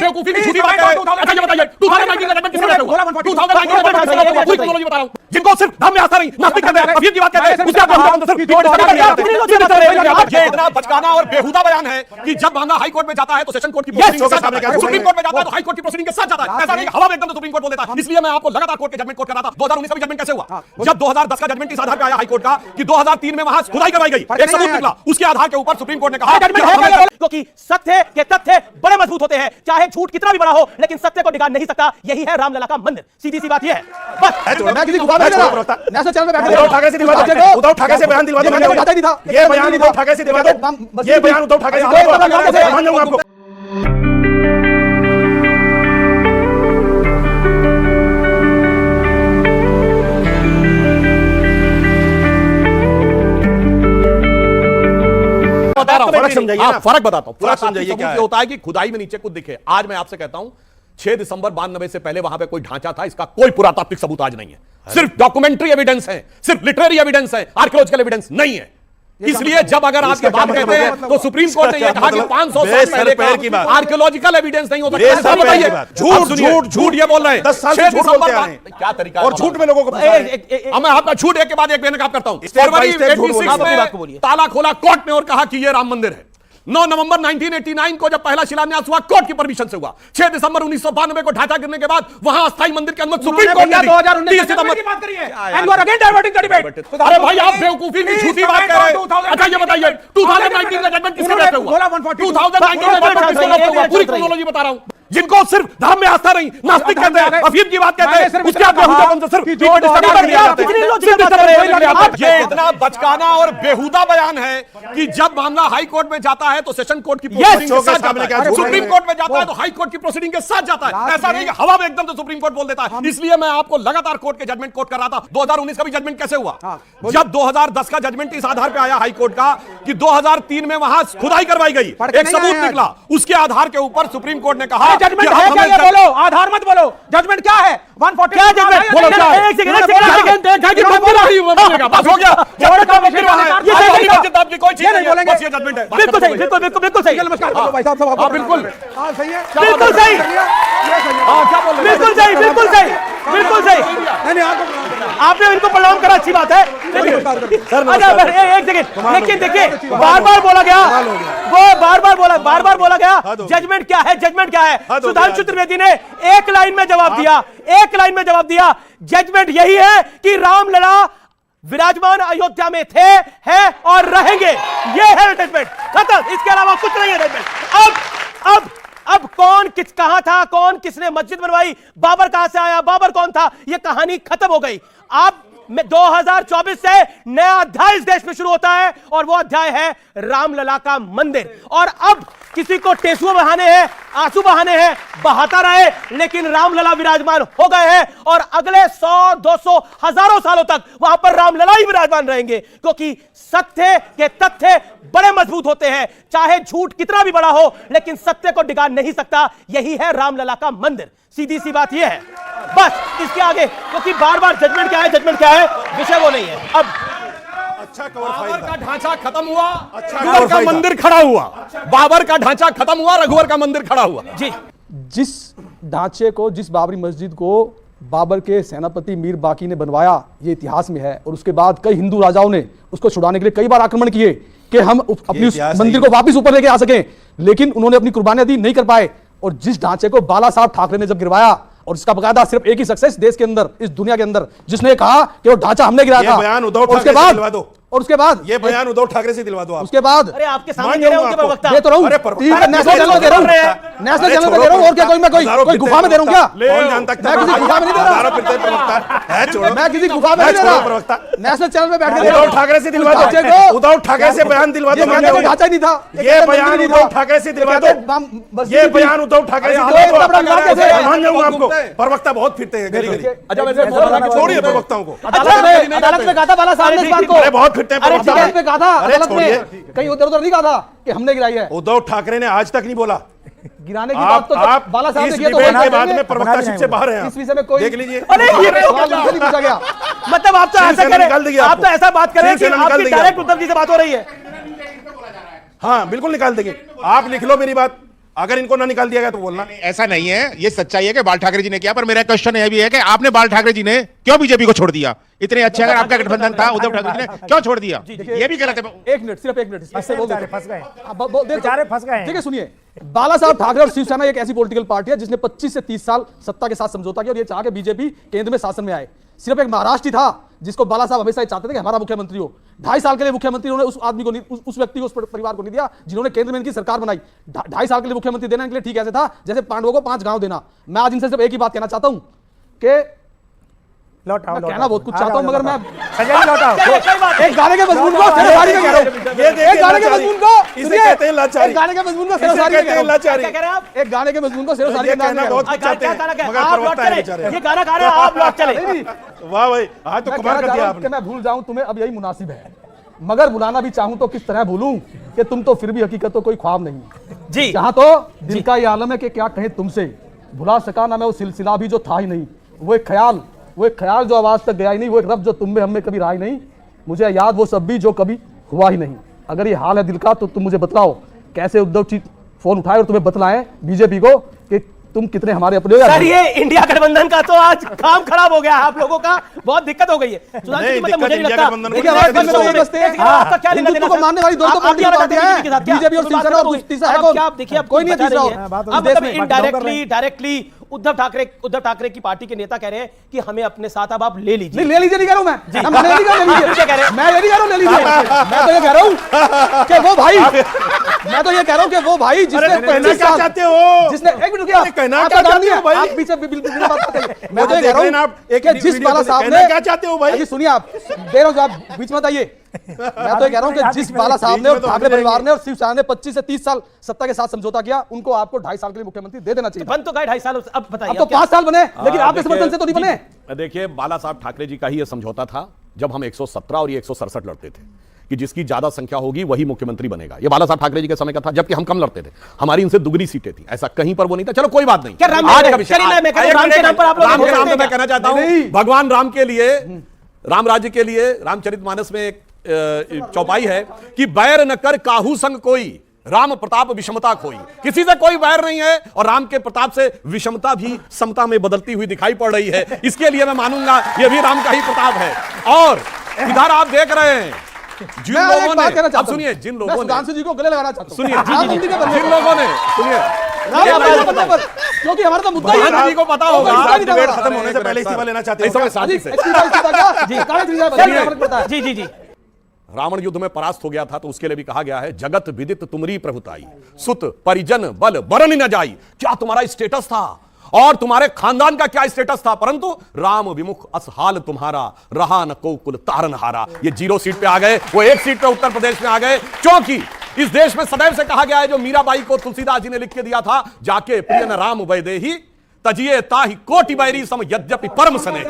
बेवकूफी की झूठी बात कर रहे हैं। अच्छा ये बताइए 2019 का जजमेंट किसने दिया हुआ? 2019 का जजमेंट पूरी क्रोनोलॉजी बता रहा हूं। जिनको सिर्फ धर्म में आस्था नहीं, नास्तिक कहते हैं, अफीम की बात कहते हैं, उसके आप ये इतना बचकाना और बेहुदा बयान है कि जब मामला हाई कोर्ट में जाता है तो सेशन कोर्ट की प्रोसीडिंग के साथ जाता है, सुप्रीम कोर्ट में जाता है तो हाई कोर्ट की प्रोसीडिंग के साथ जाता है। ऐसा नहीं हवा में एकदम सुप्रीम कोर्ट बोल देता है। इसलिए मैं आपको लगातार कोर्ट के जजमेंट कोट कर रहा था। 2019 का भी जजमेंट कैसे हुआ? जब 2010 का जजमेंट इस आधार पे आया हाई कोर्ट का कि 2003 में वहां खुदाई करवाई गई, एक सबूत निकला, उसके आधार के ऊपर सुप्रीम कोर्ट ने कहा क्योंकि सत्य के तथ्य बड़े मजबूत होते हैं, चाहे झूठ कितना भी बड़ा हो, लेकिन सत्य को बिगाड़ नहीं सकता। यही है रामलला का मंदिर। सीधी सी बात यह है। बस मैं किसी गुफा में नेशनल चैनल पे बैठ के उद्धव ठाकरे से दिलवा दो, उद्धव ठाकरे से बयान दिलवा दो। मैंने बताया नहीं था ये बयान उद्धव ठाकरे से दिलवा दो, ये बयान उद्धव ठाकरे से मान जाऊंगा आपको। फर्क समझाइए ना, फर्क बताता हूं। फर्क समझाइए क्या होता है कि खुदाई में नीचे कुछ दिखे। आज मैं आपसे कहता हूं 6 दिसंबर 92 से पहले वहां पे कोई ढांचा था, इसका कोई पुरातात्विक सबूत आज नहीं है। सिर्फ डॉक्यूमेंट्री एविडेंस है, सिर्फ लिटरेरी एविडेंस है, आर्कियोलॉजिकल एविडेंस नहीं है। इसलिए जब अगर आज के बात कहते हैं तो सुप्रीम कोर्ट ने यह कहा कि 500 साल पहले का आर्कियोलॉजिकल एविडेंस नहीं हो सकता। बताइए झूठ झूठ झूठ ये बोल रहे हैं। 10 साल से झूठ बोलते आ रहे हैं। क्या तरीका और झूठ में लोगों को मैं आपका झूठ एक के बाद एक बेनकाब आप करता हूं। फरवरी 86 में ताला खोला कोर्ट ने और कहा कि यह राम मंदिर है। 9 नवंबर 1989 को जब पहला शिलान्यास हुआ कोर्ट की परमिशन से हुआ। 6 दिसंबर 1992 को ढांचा गिरने के बाद वहां अस्थायी मंदिर की अनुमति सुप्रीम कोर्ट ने दी। 30 सितंबर की बात करिए and you are again diverting the debate. अरे भाई आप बेवकूफी की झूठी बात कर रहे हैं। अच्छा ये बताइए 2019 का जजमेंट किसने दिया हुआ? 2019 का जजमेंट किसने दिया हुआ? पूरी क्रोनोलॉजी बता रहा हूं। जिनको सिर्फ धर्म में आस्था नहीं, नास्तिक कहते हैं, अफीम की बात कहते हैं, उसके आप ये इतना बचकाना और बेहुदा बयान है कि जब मामला हाई कोर्ट में जाता है तो सेशन कोर्ट की प्रोसीडिंग के साथ जाता है, सुप्रीम कोर्ट में जाता है तो हाई कोर्ट की प्रोसीडिंग के साथ जाता है। ऐसा नहीं हवा में एकदम तो सुप्रीम कोर्ट बोल देता है। इसलिए मैं आपको लगातार कोर्ट के जजमेंट कोट कर रहा था। 2019 का भी जजमेंट कैसे हुआ? जब 2010 का जजमेंट इस आधार पे आया हाई कोर्ट का कि 2003 में वहां खुदाई करवाई गई, एक सबूत निकला, उसके आधार के ऊपर सुप्रीम कोर्ट ने कहा जजमेंट है क्या? ये बोलो, आधार मत बोलो। जजमेंट क्या है? 140 क्या जजमेंट? बोलो क्या? एक सेकंड देखा कि बोलेगा बस हो गया। जजमेंट मंदिर बना है, ये जजमेंट की कोई चीज नहीं बोलेंगे। बस ये जजमेंट है। बिल्कुल सही, बिल्कुल सही। नमस्कार भाई साहब, सब हां बिल्कुल हां सही है, बिल्कुल सही। हां क्या बोल रहे हैं? बिल्कुल सही, बिल्कुल सही, बिल्कुल सही। नहीं आपने इनको प्रणाम करा, अच्छी बात है। एक सेकंड, लेकिन देखिए बार बार बोला गया, वो बार बार बोला गया जजमेंट क्या है, जजमेंट क्या है? सुधांशु त्रिवेदी ने एक लाइन में जवाब दिया, जजमेंट यही है कि रामलला विराजमान अयोध्या में थे, हैं और रहेंगे। ये है जजमेंट, खत्म। इसके अलावा कुछ नहीं है जजमेंट। अब कौन किस कहां था, कौन किसने मस्जिद बनवाई, बाबर कहां से आया, बाबर कौन था, यह कहानी खत्म हो गई। अब 2024 से नया अध्याय इस देश में शुरू होता है और वो अध्याय है रामलला का मंदिर। और अब किसी को टेसुए बहाने हैं, आंसू बहाने हैं, बहाता रहे, लेकिन रामलला विराजमान हो गए हैं और अगले 100, 200, हजारों सालों तक वहां पर रामलला ही विराजमान रहेंगे। क्योंकि सत्य के तथ्य बड़े मजबूत होते हैं, चाहे झूठ कितना भी बड़ा हो, लेकिन सत्य को डिगा नहीं सकता। यही है रामलला का मंदिर। सीधी सी बात यह है। बस इसके आगे क्योंकि बार बार जजमेंट क्या है, विषय वो नहीं है। अब अच्छा कवर बाबर का ढांचा खत्म हुआ, रघुवर का मंदिर खड़ा हुआ। बाबर का ढांचा खत्म हुआ, रघुवर का मंदिर खड़ा हुआ। जी, जिस ढांचे को, जिस बाबरी मस्जिद को बाबर के सेनापति मीर बाकी ने बनवाया, ये इतिहास में है। और उसके बाद कई हिंदू राजाओं ने उसको छुड़ाने के लिए कई बार आक्रमण किए कि हम अपनी उस मंदिर को वापस ऊपर लेके आ सकें, लेकिन उन्होंने अपनी कुर्बानियां दी, नहीं कर पाए। और जिस ढांचे को बाला साहब ठाकरे ने जब गिरवाया, और इसका बकायदा सिर्फ एक ही सक्सेस देश के अंदर, इस दुनिया के अंदर, जिसने कहा कि वो ढांचा हमने गिराया था। बयान उद्धव ठाकरे से दिलवा दो। और उसके बाद ये बयान उद्धव ठाकरे से दिलवा दो आप। उसके बाद अरे आपके सामने दे रहे हो, प्रवक्ता ये तो रहूं, नेशनल चैनल पे दे रहा हूं, नेशनल चैनल पे दे रहा हूं। और क्या कोई मैं कोई गुफा में दे रहा हूं क्या? कौन जानता है? मैं किसी गुफा में नहीं दे रहा, मैं किसी गुफा में नहीं दे रहा, नेशनल चैनल पे बैठ के उद्धव ठाकरे से दिलवा दो, उद्धव ठाकरे से बयान दिलवा दो। ढांचा ही नहीं था, ये बयान उद्धव ठाकरे से दिलवा दो, ये बयान उद्धव ठाकरे से दिलवा दो। मान जाऊंगा आपको, प्रवक्ता बहुत फिरते हैं गली गली। छोड़िए प्रवक्ताओं को, अदालत में कहा था बाला साहब ने इस बात को, अरे बहुत फिरते हैं प्रवक्ता पे कहा था, अदालत में कहीं उधर नहीं कहा था कि हमने गिराई है। उद्धव ठाकरे ने आज तक नहीं बोला। गिराने की बात तो बाला साहब ने किया, तो के बाद में प्रवक्ताशिप से बाहर हैं। इस विषय में कोई देख लीजिए। अरे ये नहीं पूछा गया। मतलब आप तो ऐसा करें, आप तो ऐसा बात करें कि आपकी डायरेक्ट उद्धव जी से बात हो रही है। हाँ बिल्कुल निकाल देंगे, आप लिख लो मेरी बात। अगर इनको ना निकाल दिया गया तो बोलना। ऐसा नहीं है, ये सच्चाई है कि बाल ठाकरे जी ने किया, पर मेरा क्वेश्चन यह भी है कि आपने बाल ठाकरे जी ने क्यों बीजेपी को छोड़ दिया? इतने अच्छे अगर आपका गठबंधन था, उद्धव ठाकरे जी ने क्यों छोड़ दिया? ये भी गलत है। एक मिनट, सिर्फ एक मिनट, इससे बोल देते हैं। फंस गए बेचारे फंस गए। ठीक है, सुनिए, बाला साहब ठाकरे और शिवसेना एक ऐसी पॉलिटिकल पार्टी है जिसने 25 से 30 साल सत्ता के साथ समझौता किया और ये चाह के बीजेपी केंद्र में शासन में आए। सिर्फ एक महाराष्ट्र था जिसको बाला साहब हमेशा चाहते थे कि हमारा मुख्यमंत्री हो। 2.5 साल के लिए मुख्यमंत्री उन्होंने उस आदमी को उस व्यक्ति को, उस परिवार को नहीं दिया जिन्होंने केंद्र में इनकी सरकार बनाई। 2.5 साल के लिए मुख्यमंत्री देना इनके लिए ठीक ऐसे था जैसे पांडवों को 5 गांव देना। मैं आज इनसे सिर्फ एक ही बात कहना चाहता हूं कि लौटाओ कहना बहुत कुछ चाहता हूं, मगर मैं लौटाओ। एक गाने के मजमून को शेरशारी में कह रहा हूं। ये देखिए एक गाने के मजमून को इसे कहते हैं लाचारी। एक गाने के मजमून को इसे शेरशारी में कहते हैं लाचारी। क्या कह रहे हैं आप? एक गाने के मजमून को शेरशारी ये में कहना बहुत कुछ चाहते हैं, मगर आप लौट प्रवक्ता है चले, बेचारे। ये गाना गा रहे हैं, आप लौट चले। वाह भाई, आज तो मैं कमाल कहना कर चाह दिया रहा हूं कि आपने। मैं भूल जाऊं तुम्हें अब यही मुनासिब है, मगर बुलाना भी चाहूं तो किस तरह भूलूं कि तुम तो फिर भी हकीकत तो कोई ख्वाब नहीं। जी जहां तो दिल का ये आलम है कि क्या कहें तुमसे, भुला सका ना मैं वो सिलसिला भी जो था ही नहीं, वो एक ख्याल जो आवाज तक गया ही नहीं, वो एक रब जो तुम में हमें कभी रहा ही नहीं, मुझे याद वो सब भी जो कभी हुआ ही नहीं। अगर ये हाल है दिल का तो तुम मुझे बतलाओ कैसे उद्धव जी फोन उठाए और तुम्हें बतलाएं बीजेपी को कि तुम कितने हमारे अपने हो या सर, नहीं। ये इंडिया गठबंधन का तो आज काम खराब हो गया है, आप लोगों का बहुत दिक्कत हो गई है। सुधांशु जी, नहीं, मतलब मुझे दिक्कत नहीं इंडिया लगता। गठबंधन को देखिए, नहीं हमारे है, देश में दिक्कत ये बसते हैं। आपका क्या लेना हिंदुत्व देना को मानने वाली दो आप क्या पॉलिटिकल बताते हैं पार्टियां बीजेपी के साथ? हैं, बीजेपी और तो बात शिवसेना, करो, और तीसरा है अब कौन? क्या आप देखिए, अब कोई नहीं है बता तीसरा रही और। है। बात तो अब सही मतलब है। इनडायरेक्टली उद्धव ठाकरे की पार्टी के नेता कह रहे हैं कि हमें अपने साथ अब आप ले लीजिए। नहीं, ले लीजिए नहीं कह रहा हूं मैं, हम ले लीजिए, ले लीजिए। क्या कह रहे हैं? मैं ये नहीं कह रहा हूं ले लीजिए, मैं तो ये कह रहा हूं कि वो भाई, मैं तो ये कह रहा हूं कि वो भाई जिसने अरे कहना 25 क्या साल चाहते हो? जिसने एक मिनट रुकिए, अरे कहना आपका क्या काम नहीं चाहते है, हो भाई? आप पीछे बिना बात बताइए। मैं वो तो ये देख कह रहे हैं रहा आप, हूं एक कि जिस वीडियो बाला को साहब कहना ने, क्या चाहते हो भाई? अभी सुनिए, आप दे रहा हूं, आप बीच मत आइए। मैं तो ये कह रहा हूं कि जिस बाला साहब ने और बीच में तो ठाकरे हम परिवार ने और शिवसेना ने 25 से 30 साल सत्ता के साथ समझौता किया, उनको आपको 2.5 साल के लिए मुख्यमंत्री दे देना चाहिए था। बन तो गए 2.5 साल, अब बताइए अब तो अब क्या? 5 साल बने, लेकिन आपके समर्थन से तो नहीं बने। देखिए, बाला साहब ठाकरे जी का ही यह समझौता था जब हम 117 और ये 167 लड़ते थे कि जिसकी ज्यादा संख्या होगी वही मुख्यमंत्री बनेगा। ये बाला साहब ठाकरे जी के समय का था, जबकि हम कम लड़ते थे, हमारी इनसे दुगनी सीटें थी। ऐसा कहीं पर वो नहीं था। चलो कोई बात नहीं, क्या राम आज के- का विषय, चलिए, मैं कह रहा हूं, एक राम के मिनट, नाम पर आप लोग राम के बोलते नाम पे हैं मैं क्या? कहना चाहता हूं, भगवान राम के लिए, राम राज्य के लिए रामचरितमानस में एक चौपाई है कि बैर न कर काहू संग कोई, राम प्रताप विषमता खोई। किसी से कोई बैर नहीं है और राम के प्रताप से विषमता भी समता में बदलती हुई दिखाई पड़ रही है। इसके लिए मैं मानूंगा ये भी राम का ही प्रताप है। और इधर आप देख रहे हैं जिन मैं एक लोगों बात कहना ने, चाहता अब हूं। सुनिए, जिन मैं लोगों ने, सुधांशु जी को गले लगाना चाहता हूं। सुनिए, राजनीति के बंदे जिन लोगों ने, सुनिए, राम राज्य बनने पर, क्योंकि हमारा तो मुद्दा ही है। जी को पता होगा, कोई मुद्दा नहीं डिबेट था खत्म होने से पहले इस्तीफा लेना चाहते हो ऐसा मैं क्या? शांति से, इस्तीफा क्या? जी, कागज रिजार्व बदलने का फर्क पड़ता है। जी जी जी रावण युद्ध में परास्त हो गया था तो उसके लिए भी कहा गया है, जगत विदित तुमरी प्रभुताई, सुत परिजन बल बरन न जाई। क्या तुम्हारा स्टेटस था और तुम्हारे खानदान का क्या स्टेटस था, परंतु राम विमुख असहाल तुम्हारा, रहा न को कुल तारन हारा। ये 0 सीट पे आ गए, वो 1 सीट पे उत्तर प्रदेश में आ गए, क्योंकि इस देश में सदैव से कहा गया है, जो मीराबाई को तुलसीदास जी ने लिख के दिया था, जाके प्रिय न राम वैदेही तजिए ताहि कोटि बैरी सम यद्यपि परम सने।